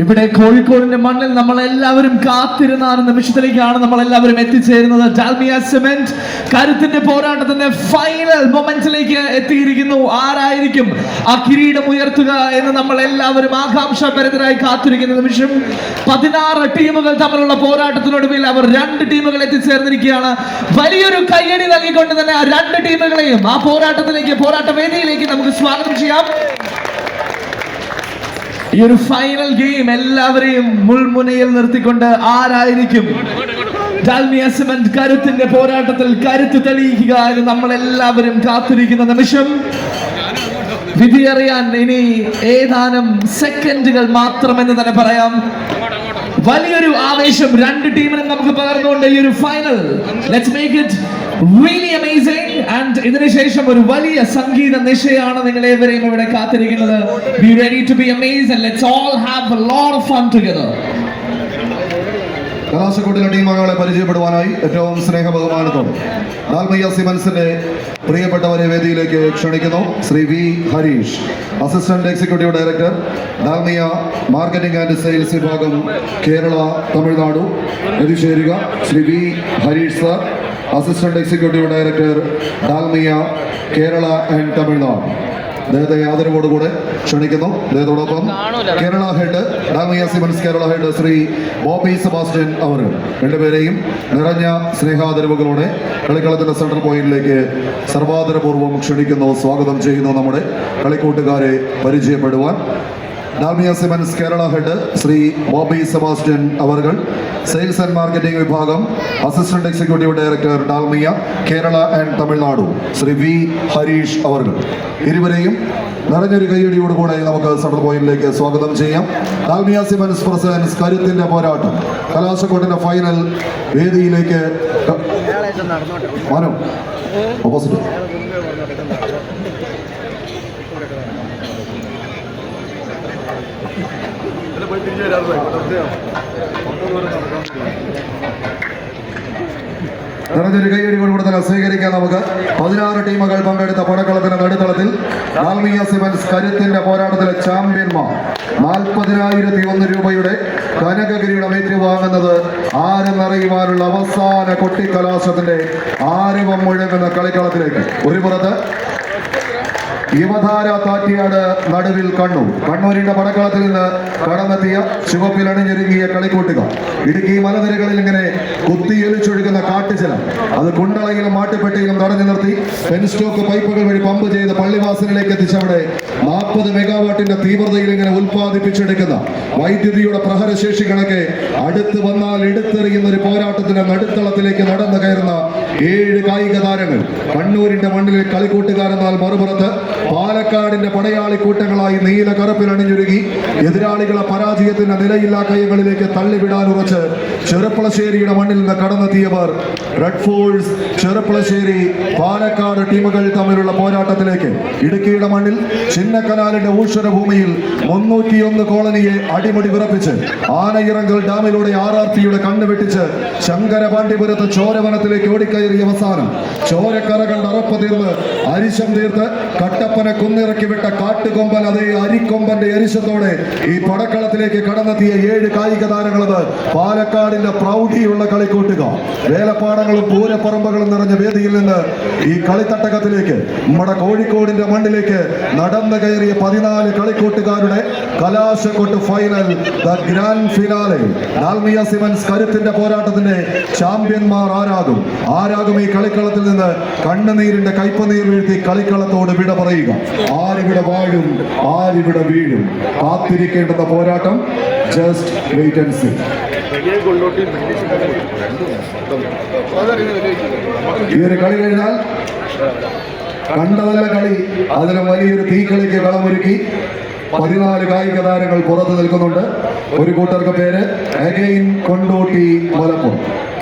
ഇവിടെ കോഴിക്കോടിന്റെ മണ്ണിൽ നമ്മളെല്ലാവരും കാത്തിരുന്ന ആ നിമിഷത്തിലേക്കാണ് നമ്മളെല്ലാവരും എത്തിച്ചേരുന്നത്. ഡാൽമിയ സിമന്റ് കരുത്തിന്റെ പോരാട്ടത്തിന്റെ ഫൈനൽ മൊമെന്റിലേക്ക് എത്തിയിരിക്കുന്നു. ആരായിരിക്കും ആ കിരീടം ഉയർത്തുക എന്ന് നമ്മൾ എല്ലാവരും ആകാംക്ഷാഭരിതരായി കാത്തിരിക്കുന്ന നിമിഷം. 16 ടീമുകൾ തമ്മിലുള്ള പോരാട്ടത്തിനൊടുവിൽ അവർ 2 ടീമുകൾ എത്തിച്ചേർന്നിരിക്കുകയാണ്. വലിയൊരു കയ്യടി നൽകിക്കൊണ്ട് തന്നെ ആ 2 ടീമുകളെയും ആ പോരാട്ട വേദിയിലേക്ക് നമുക്ക് സ്വാഗതം ചെയ്യാം. ഈ ഒരു ഫൈനൽ ഗെയിം എല്ലാവരെയും മുൾമുനയിൽ നിർത്തിക്കൊണ്ട് ആരായിരിക്കും ഡാൽമിയ സിമന്റ് കരുത്തിന്റെ പോരാട്ടത്തിൽ കരുത്ത് തെളിയിക്കുക എന്ന് നമ്മൾ എല്ലാവരും കാത്തിരിക്കുന്ന നിമിഷം. വിധിയറിയാൻ ഇനി ഏതാനും സെക്കൻഡുകൾ മാത്രമെന്ന് തന്നെ പറയാം. വലിയൊരു ആവേശം 2 ടീമിനും നമുക്ക് പകർന്നുകൊണ്ട് ഈ ഒരു final let's make it really amazing. And ഇതിനുശേഷം ഒരു വലിയ സംഗീത നിശയാണ് നിങ്ങളേവരെയും ഇവിടെ കാത്തിരിക്കുന്നത്. Be ready to be amazed and let's all have a lot of fun together. കലാശക്കൊട്ടിലെ ടീമുകളെ പരിചയപ്പെടുവാനായി ഏറ്റവും സ്നേഹബഹുമാനത്തോടെ ഡാൽമിയ സിമന്റ്സിന്റെ പ്രിയപ്പെട്ടവരെ വേദിയിലേക്ക് ക്ഷണിക്കുന്നു. Shri V Harish, assistant executive director, Dalmia marketing and sales വിഭാഗം, കേരള തമിഴ്നാട്. എത്തിച്ചേരുക Shri V Harish sir, assistant executive director, Dalmia Kerala and Tamil Nadu. അദ്ദേഹത്തെ ആദരവോടുകൂടെ ക്ഷണിക്കുന്നു. അദ്ദേഹത്തോടൊപ്പം Kerala head, Dalmia cements Kerala head Shri Bobby Sebastian അവർ. 2 പേരെയും നിറഞ്ഞ സ്നേഹാദരവുകളോടെ കളിക്കളത്തിന്റെ സെൻട്രൽ പോയിന്റിലേക്ക് സർവാദരപൂർവ്വം ക്ഷണിക്കുന്നു, സ്വാഗതം ചെയ്യുന്നു. നമ്മുടെ കളിക്കൂട്ടുകാരെ പരിചയപ്പെടുവാൻ ഡാൽമിയ സിമന്റ്സ് കേരള ഹെഡ് ശ്രീ ബോബി സെബാസ്റ്റ്യൻ അവർ, സെയിൽസ് ആൻഡ് മാർക്കറ്റിംഗ് വിഭാഗം assistant executive director, Dalmia Kerala and Tamil Nadu Shri V Harish അവർ. ഇരുവരെയും നിറഞ്ഞൊരു കൈയടിയോടുകൂടെ നമുക്ക് സെൻട്രൽ പോയിന്റിലേക്ക് സ്വാഗതം ചെയ്യാം. ഡാൽമിയ സിമന്റ്സ് പ്രസൻസ് കരുത്തിന്റെ പോരാട്ടം കലാശക്കൊട്ടിന്റെ ഫൈനൽ വേദിയിലേക്ക് ഓപ്പോസിറ്റ് നിറഞ്ഞൊരു കൈയടിയോടുകൂടെ തന്നെ സ്വീകരിക്കാൻ നമുക്ക്. 16 ടീമുകൾ പങ്കെടുത്ത പടക്കളത്തിന്റെ നടുത്തളത്തിൽ ഡാൽമിയ സിമന്റ്സ് കരുത്തിന്റെ പോരാട്ടത്തിലെ ചാമ്പ്യന്മാർ 40,001 രൂപയുടെ കനക കിരീടം ഏറ്റുവാങ്ങുന്നത് ആരെന്നറിയുവാനുള്ള അവസാന കൊട്ടിക്കലാശത്തിന്റെ ആരവം മുഴങ്ങുന്ന കളിക്കളത്തിലേക്ക്. ഒരു പുറത്ത് യുവധാര താറ്റിയാട്, നടുവിൽ കണ്ണൂർ. കണ്ണൂരിന്റെ പടക്കളത്തിൽ നിന്ന് കടന്നെത്തിയ ചുവപ്പിൽ അണിഞ്ഞൊരുങ്ങിയ കളിക്കൂട്ടുകാർ. ഇടുക്കി മലനിരകളിൽ ഇങ്ങനെ കുത്തിയൊലിച്ചൊഴുകുന്ന കാട്ടുജലം അത് കുണ്ടളയിലും മാട്ടുപ്പെട്ടിയിലും തടഞ്ഞു നിർത്തി പെൻസ്റ്റോക്ക് പൈപ്പുകൾ വഴി പമ്പ് ചെയ്ത് പള്ളിവാസലിലേക്ക് എത്തിച്ചവിടെ 40 മെഗാവാട്ടിന്റെ തീവ്രതയിൽ ഇങ്ങനെ ഉൽപ്പാദിപ്പിച്ചെടുക്കുന്ന വൈദ്യുതിയുടെ പ്രഹരശേഷി കണക്കെ അടുത്ത് വന്നാൽ എടുത്തെറിയുന്ന ഒരു പോരാട്ടത്തിന്റെ നടുത്തളത്തിലേക്ക് നടന്നു കയറുന്ന 7 കായിക താരങ്ങൾ. കണ്ണൂരിന്റെ മണ്ണിൽ കളിക്കൂട്ടുകാരെന്നാൽ മറുപുറത്ത് പാലക്കാടിന്റെ പടയാളി കൂട്ടങ്ങളായി നീല കറുപ്പിൽ അണിഞ്ഞൊരുങ്ങി എതിരാളികളെ പരാജയത്തിന്റെ നിലയില്ലാ കൈകളിലേക്ക് തള്ളിവിടാൻ ഉറച്ച് ചെറുപ്പളശ്ശേരിയുടെ മണ്ണിൽ നിന്ന് കടന്നെത്തിയവർ റെഡ് ഫോഴ്സ് ചെറുപ്പളശ്ശേരി പാലക്കാട് ടീമുകൾ തമ്മിലുള്ള പോരാട്ടത്തിലേക്ക്. ഇടുക്കിയുടെ മണ്ണിൽ ചിന്നക്കനാലിന്റെ ഊഷര ഭൂമിയിൽ 301 കോളനിയെ അടിമുടി വിറപ്പിച്ച് ആനയിറങ്കൽ ഡാമിലൂടെ RRPയുടെ കണ്ണ് വെട്ടിച്ച് ശങ്കരപാണ്ഡിപുരത്ത് ചോരവനത്തിലേക്ക് ഓടിക്കയറിയ അവസാനം ചോരക്കറ കണ്ട് അറപ്പ് തീർന്ന് അരിശം തീർത്ത് കട്ടപ്പന കുന്നിറക്കി വിട്ട കാട്ടുകൊമ്പൻ അതേ അരിക്കൊമ്പന്റെ അരിശത്തോടെ ഈ പടക്കളത്തിലേക്ക് കടന്നെത്തിയ 7 കായിക താരങ്ങളത് പാലക്കാടിന്റെ പ്രൗഢിയുള്ള കളിക്കൂട്ടുകാർ. വേലപ്പാടങ്ങളും പൂരപ്പറമ്പുകളും നിറഞ്ഞ വേദിയിൽ നിന്ന് ഈ കളിത്തട്ടകത്തിലേക്ക് നമ്മുടെ കോഴിക്കോടിന്റെ മണ്ണിലേക്ക് നടന്നു കയറിയ 14 കളിക്കൂട്ടുകാരുടെ കലാശക്കൊട്ട് final, the grand finale. Dalmia cements കരുത്തിന്റെ പോരാട്ടത്തിന്റെ ചാമ്പ്യന്മാർ ആരാകും ഈ കളിക്കളത്തിൽ നിന്ന് കണ്ണുനീരിന്റെ കൈപ്പനീർ വീഴ്ത്തി കളിക്കളത്തോട് വിട പറയുക. ആരിവിടെ വാഴും, ആരിവിടെ വീഴും, കാത്തിരിക്കേണ്ടുന്ന പോരാട്ടം. Just wait and see. ഈ ഒരു കളി കഴിഞ്ഞാൽ കണ്ടതല്ല കളി, അതിന് വലിയൊരു തീക്കളിക്ക് കളമൊരുക്കി 14 കായിക താരങ്ങൾ പുറത്തു നിൽക്കുന്നുണ്ട്. ഒരു കൂട്ടർക്ക് പേര് അഗൈൻ കൊണ്ടോട്ടി മലപ്പുറം,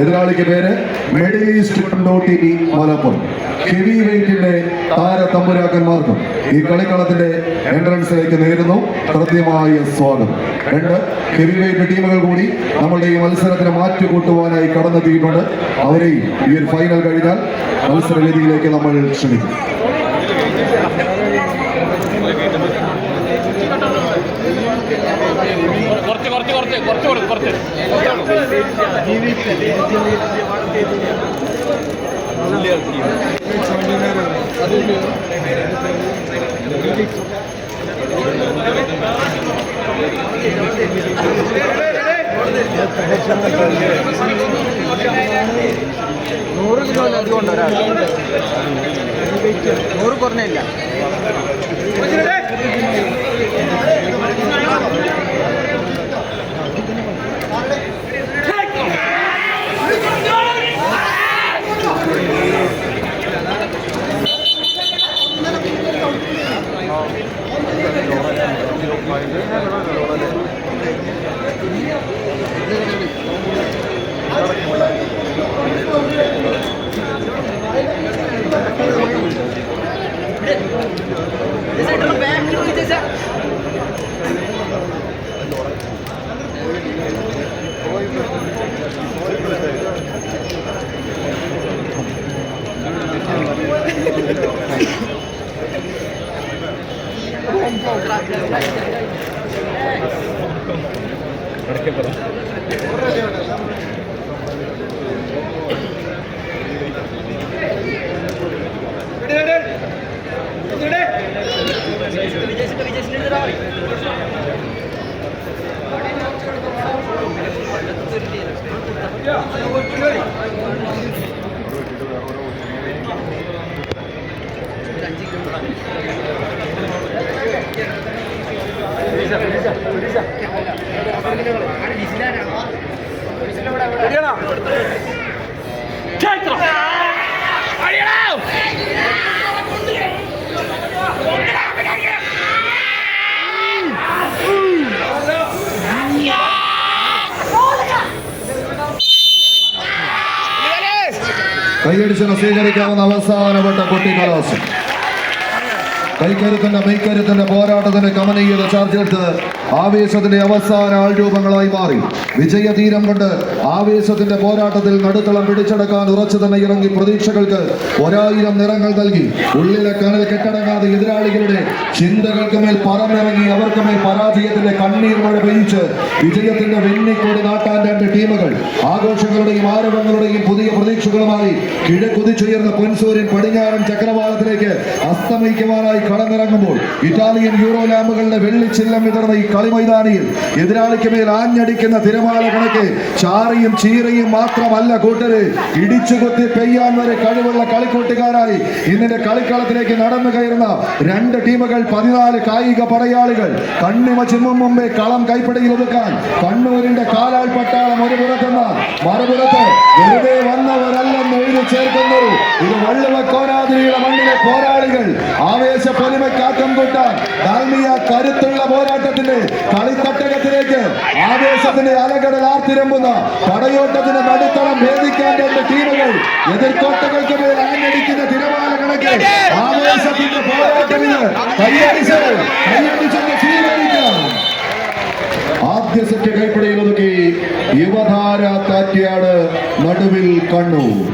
എതിരാളിക്ക് പേര് middle east Kondotty Malappuram. Heavy വെയിറ്റിന്റെ താരതമ്പുരാക്കന്മാർക്കും ഈ കളിക്കളത്തിന്റെ എൻട്രൻസിലേക്ക് നേരുന്നു കൃത്യമായ സ്വാഗതം. 2 ഹെവി വെയിറ്റ് ടീമുകൾ കൂടി നമ്മളുടെ ഈ മത്സരത്തിന് മാറ്റുകൂട്ടുവാനായി കടന്നെത്തിയിട്ടുണ്ട്. അവരെയും ഈ ഒരു ഫൈനൽ കഴിഞ്ഞാൽ മത്സരവേദിയിലേക്ക് നമ്മൾ ക്ഷണിക്കും. നൂറ് കിലോ അതുകൊണ്ട് 100 കുറഞ്ഞില്ല. കൈയടിച്ച് സ്വീകരിക്കാവുന്ന അവസാനപ്പെട്ട കുട്ടിക്കലാശം. കൈക്കരുത്തിന്റെ മെയ്ക്കരുത്തിന്റെ പോരാട്ടത്തിന്റെ കമനീയത ചാർജെടുത്ത് ആവേശത്തിന്റെ അവസാന ആൾരൂപങ്ങളായി മാറി വിജയതീരം കൊണ്ട് ആവേശത്തിന്റെ പോരാട്ടത്തിൽ നടുത്തളം പിടിച്ചെടുക്കാൻ ഉറച്ചു തന്നെ ഇറങ്ങി പ്രതീക്ഷകൾക്ക് 1000 നിറങ്ങൾ നൽകി ഉള്ളിലെ കനൽ കെട്ടടങ്ങാതെ എതിരാളികളുടെ ചിന്തകൾക്ക് മേൽ പറന്നിറങ്ങി അവർക്ക് മേൽ പരാജയത്തിന്റെ കണ്ണീർ മഴ പെയ്യിച്ച് വിജയത്തിന്റെ വെന്നിക്കോടി നാട്ടാൻ 2 ടീമുകൾ ആഘോഷങ്ങളുടെയും ആരവങ്ങളുടെയും പുതിയ പ്രതീക്ഷകളുമായി കിഴക്കുതിച്ചുയർന്ന പൊൻസൂര്യൻ പടിഞ്ഞാറൻ ചക്രവാളത്തിലേക്ക് അസ്തമിക്കുവാനായി കടന്നിറങ്ങുമ്പോൾ ഇറ്റാലിയൻ യൂറോ ലാമ്പുകളുടെ വെള്ളിച്ചില്ലം വിതർന്ന ഈ കളിമൈതാനിയിൽ എതിരാളിക്ക് മേൽ ആഞ്ഞടിക്കുന്ന തിരമാല കണക്കെ ചാറിയും ചീറയും മാത്രമല്ല കൂട്ടര് ഇടിച്ചുകൊത്തി പെയ്യാൻ വരെ കഴിവുള്ള കളിക്കൂട്ടുകാരായി ഇന്നിന്റെ കളിക്കളത്തിലേക്ക് നടന്നു കയറുന്ന 2 ടീമുകൾ 14 കായിക പടയാളികൾ കണ്ണിമ ചിമ്മും മുമ്പേ കളം കൈപ്പിടിയിൽ ഒതുക്കാൻ കണ്ണൂരിന്റെ കാലാൾ പട്ടാളം ഒരു പുറത്തെന്നാൽ മറുപുറത്ത് വെറുതെ വന്നവരല്ലെന്ന് എഴുതി ചേർക്കുന്നു. ഇത് വള്ളുവക്കോനാതിരിയുടെ മണ്ണിലെ പോരാളികൾ ആവേശ പൊലിമയ്ക്കാക്കം കൂട്ടാൻ ദാൽമിയ കരുത്തുള്ള പോരാട്ടത്തിന്റെ കളിത്തട്ടകത്തിലേക്ക് ആവേശത്തിന്റെ അലകടൽ ആർത്തിരമ്പുന്ന പടയോട്ടത്തിന് നടുത്തളം ഭേദിക്കാൻ 2 ടീമുകൾ എതിർക്കോട്ടകൾക്ക് മേൽ ആഞ്ഞടിക്കുന്ന തിരമാല കണക്ക് ആവേശത്തിന്റെ പോരാട്ടത്തിന് കൈയടിച്ചെന്ന് സ്വീകരിക്കാം. ആദ്യ സെറ്റ് കൈപ്പിടിയിൽ ഒതുക്കി യുവധാര താറ്റിയാട് നടുവിൽ കണ്ണൂർ.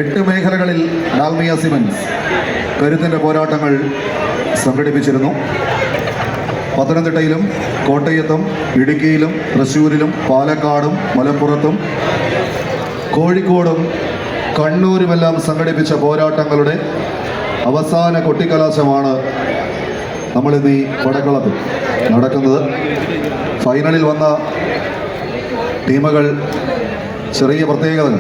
എട്ട് മേഖലകളിൽ ഡാൽമിയ സിമന്റ്സ് കരുത്തിന്റെ പോരാട്ടങ്ങൾ സംഘടിപ്പിച്ചിരുന്നു. പത്തനംതിട്ടയിലും കോട്ടയത്തും ഇടുക്കിയിലും തൃശ്ശൂരിലും പാലക്കാടും മലപ്പുറത്തും കോഴിക്കോടും കണ്ണൂരുമെല്ലാം സംഘടിപ്പിച്ച പോരാട്ടങ്ങളുടെ അവസാന കൊട്ടിക്കലാശമാണ് നമ്മളിന്ന് ഈ പടക്കളത്തിൽ നടക്കുന്നത്. ഫൈനലിൽ വന്ന ടീമുകൾ ചെറിയ പ്രത്യേകതകൾ,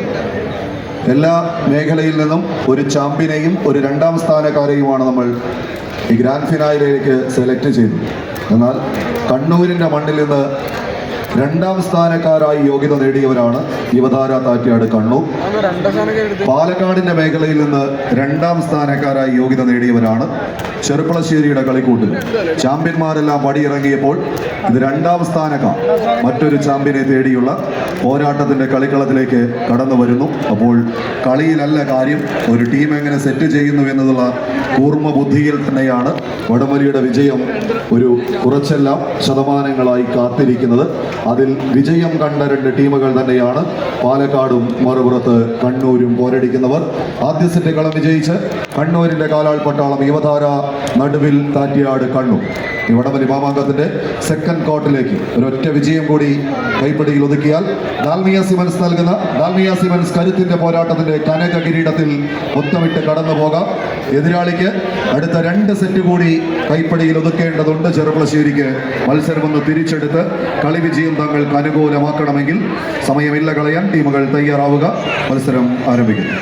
എല്ലാ മേഖലയിൽ നിന്നും ഒരു ചാമ്പ്യനെയും ഒരു 2ാം സ്ഥാനക്കാരെയുമാണ് നമ്മൾ ഈ ഗ്രാൻഡ് ഫിനാലിലേക്ക് സെലക്ട് ചെയ്തു. എന്നാൽ കണ്ണൂരിൻ്റെ മണ്ണിൽ നിന്ന് രണ്ടാം സ്ഥാനക്കാരായി യോഗ്യത നേടിയവരാണ് യുവതാര താറ്റ്യാട് കണ്ണൂർ. പാലക്കാടിന്റെ മേഖലയിൽ നിന്ന് രണ്ടാം സ്ഥാനക്കാരായി യോഗ്യത നേടിയവരാണ് ചെറുപ്പളശ്ശേരിയുടെ കളിക്കൂട്ടുകൾ. ചാമ്പ്യന്മാരെല്ലാം പടിയിറങ്ങിയപ്പോൾ ഇത് രണ്ടാം സ്ഥാനക്കാർ മറ്റൊരു ചാമ്പ്യനെ തേടിയുള്ള പോരാട്ടത്തിന്റെ കളിക്കളത്തിലേക്ക് കടന്നു വരുന്നു. അപ്പോൾ കളിയിലല്ല കാര്യം, ഒരു ടീം എങ്ങനെ സെറ്റ് ചെയ്യുന്നു എന്നുള്ള കൂർമ്മ ബുദ്ധിയിൽ തന്നെയാണ് വടംവലിയുടെ വിജയം ഒരു കുറച്ചെല്ലാം ശതമാനങ്ങളായി കാത്തിരിക്കുന്നത്. അതിൽ വിജയം കണ്ട രണ്ട് ടീമുകൾ തന്നെയാണ് പാലക്കാടും മറുപുറത്ത് കണ്ണൂരും പോരടിക്കുന്നവർ. ആദ്യ സെറ്റ് കളം വിജയിച്ച് കണ്ണൂരിന്റെ കാലാൾ പട്ടാളം യുവതാര നടുവിൽ താറ്റ്യാട് കണ്ണൂർ. ഈ വടംവലി മാമാങ്കത്തിന്റെ സെക്കൻഡ് കോർട്ടിലേക്ക് ഒരൊറ്റ വിജയം കൂടി കൈപ്പിടിയിൽ ഒതുക്കിയാൽ ഡാൽമിയ സിമൻസ് നൽകുന്ന ഡാൽമിയ സിമൻസ് കരുത്തിന്റെ പോരാട്ടത്തിന്റെ കനക കിരീടത്തിൽ മുത്തമിട്ട് കടന്നു പോകാം. എതിരാളിക്ക് അടുത്ത 2 സെറ്റ് കൂടി കൈപ്പിടിയിൽ ഒതുക്കേണ്ടതുണ്ട്. ചെറുപ്പളശ്ശേരിക്ക് മത്സരമൊന്ന് തിരിച്ചെടുത്ത് കളി വിജയം തങ്ങൾക്ക് അനുകൂലമാക്കണമെങ്കിൽ സമയമില്ല കളയാൻ. ടീമുകൾ തയ്യാറാവുക. മത്സരം ആരംഭിക്കുന്നു.